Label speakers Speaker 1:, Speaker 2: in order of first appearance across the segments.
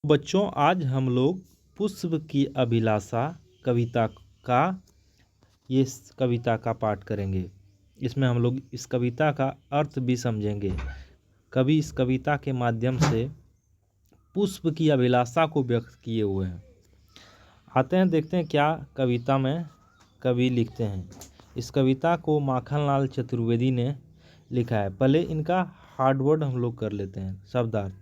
Speaker 1: बच्चों, आज हम लोग पुष्प की अभिलाषा कविता का कविता का पाठ करेंगे। इसमें हम लोग इस कविता का अर्थ भी समझेंगे। कवि इस कविता के माध्यम से पुष्प की अभिलाषा को व्यक्त किए हुए हैं। आते हैं, देखते हैं क्या कविता में कवि लिखते हैं। इस कविता को माखनलाल चतुर्वेदी ने लिखा है। पहले इनका हार्डवर्ड हम लोग कर लेते हैं। शब्दार्थ: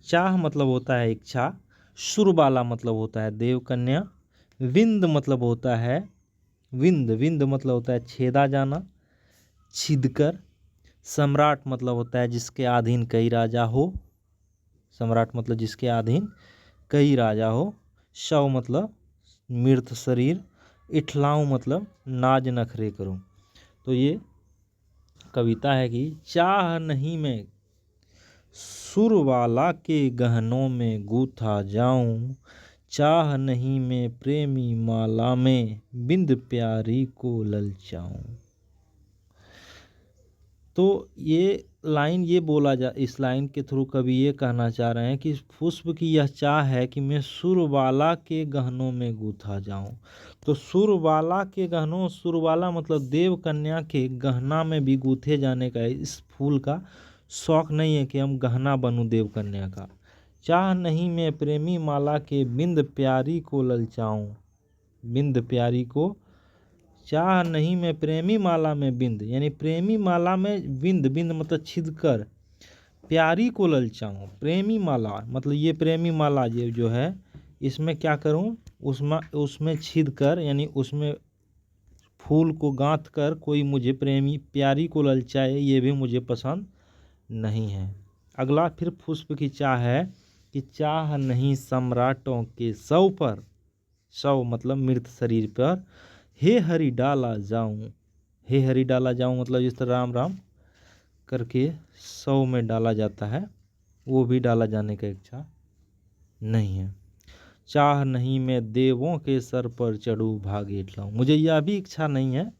Speaker 1: चाह मतलब होता है इच्छा, सुरबाला मतलब होता है देव कन्या, विंद मतलब होता है विंद मतलब होता है छेदा जाना, छिदकर, सम्राट मतलब होता है जिसके अधीन कई राजा हो, सम्राट मतलब जिसके अधीन कई राजा हो, शव मतलब मृत शरीर, इठलाऊं मतलब नाज नखरे करूं। तो ये कविता है कि चाह नहीं मैं सुरवाला के गहनों में गूथा जाऊं, चाह नहीं मैं प्रेमी माला में बिंद प्यारी को ललचाऊं। तो ये लाइन ये बोला जा इस लाइन के थ्रू कवि ये कहना चाह रहे हैं कि पुष्प की यह चाह है कि मैं सुरबाला के गहनों में गूथा जाऊं। तो सुरबाला के गहनों, सुरबाला मतलब देव कन्या के गहना में भी गूथे जाने का इस फूल का शौक नहीं है कि हम गहना बनूं देव कन्या का। चाह नहीं मैं प्रेमी माला के बिंद प्यारी को ललचाऊं, बिंद प्यारी को, चाह नहीं मैं प्रेमी माला में बिंद यानी प्रेमी माला में बिंद, बिंद मतलब छिदकर, प्यारी को ललचाऊं। प्रेमी माला मतलब ये प्रेमी माला ये जो है इसमें क्या करूं, उसमें छिद कर यानी उसमें फूल को गांथ कर कोई मुझे प्रेमी प्यारी को ललचाए, ये भी मुझे पसंद नहीं है। अगला फिर पुष्प की चाह है कि चाह नहीं सम्राटों के शव पर, शव मतलब मृत शरीर पर, हे हरि डाला जाऊं, हे हरि डाला जाऊं मतलब जिस तरह राम राम करके शव में डाला जाता है वो भी डाला जाने का इच्छा नहीं है। चाह नहीं मैं देवों के सर पर चढ़ूं भागे इठलाऊं, मुझे यह भी इच्छा नहीं है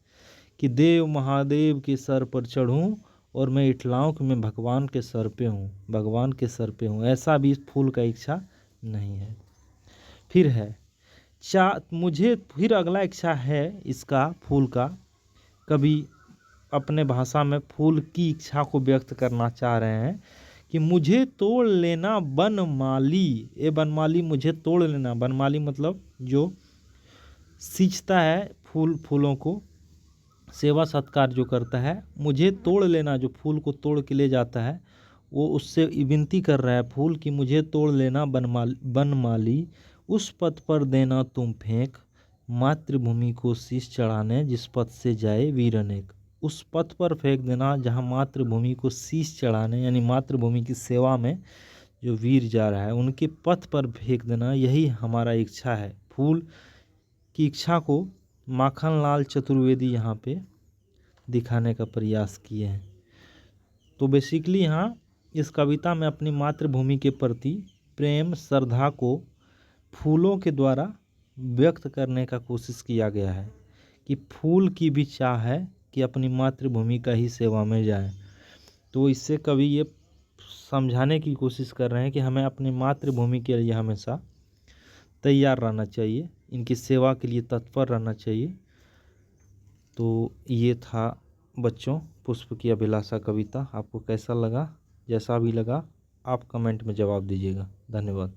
Speaker 1: कि देव महादेव के सर पर चढ़ूं और मैं इठलाऊं कि मैं भगवान के सर पे हूँ, भगवान के सर पे हूँ, ऐसा भी इस फूल का इच्छा नहीं है। फिर है मुझे फिर अगला इच्छा है इसका फूल का, कभी अपने भाषा में फूल की इच्छा को व्यक्त करना चाह रहे हैं कि मुझे तोड़ लेना बनमाली, ए बनमाली मुझे तोड़ लेना। बनमाली मतलब जो सींचता है फूलों को, सेवा सत्कार जो करता है, मुझे तोड़ लेना जो फूल को तोड़ के ले जाता है वो उससे विनती कर रहा है फूल कि मुझे तोड़ लेना बनमाली, उस पथ पर देना तुम फेंक, मातृभूमि को शीश चढ़ाने जिस पथ से जाए वीर अनेक। उस पथ पर फेंक देना जहाँ मातृभूमि को शीश चढ़ाने यानी मातृभूमि की सेवा में जो वीर जा रहा है उनके पथ पर फेंक देना, यही हमारा इच्छा है। फूल की इच्छा को माखनलाल चतुर्वेदी यहाँ पे दिखाने का प्रयास किए हैं। तो बेसिकली यहाँ इस कविता में अपनी मातृभूमि के प्रति प्रेम श्रद्धा को फूलों के द्वारा व्यक्त करने का कोशिश किया गया है कि फूल की भी चाह है कि अपनी मातृभूमि का ही सेवा में जाए। तो इससे कवि ये समझाने की कोशिश कर रहे हैं कि हमें अपनी मातृभूमि के लिए हमेशा तैयार रहना चाहिए, इनकी सेवा के लिए तत्पर रहना चाहिए। तो ये था बच्चों पुष्प की अभिलाषा कविता। आपको कैसा लगा? जैसा भी लगा आप कमेंट में जवाब दीजिएगा। धन्यवाद।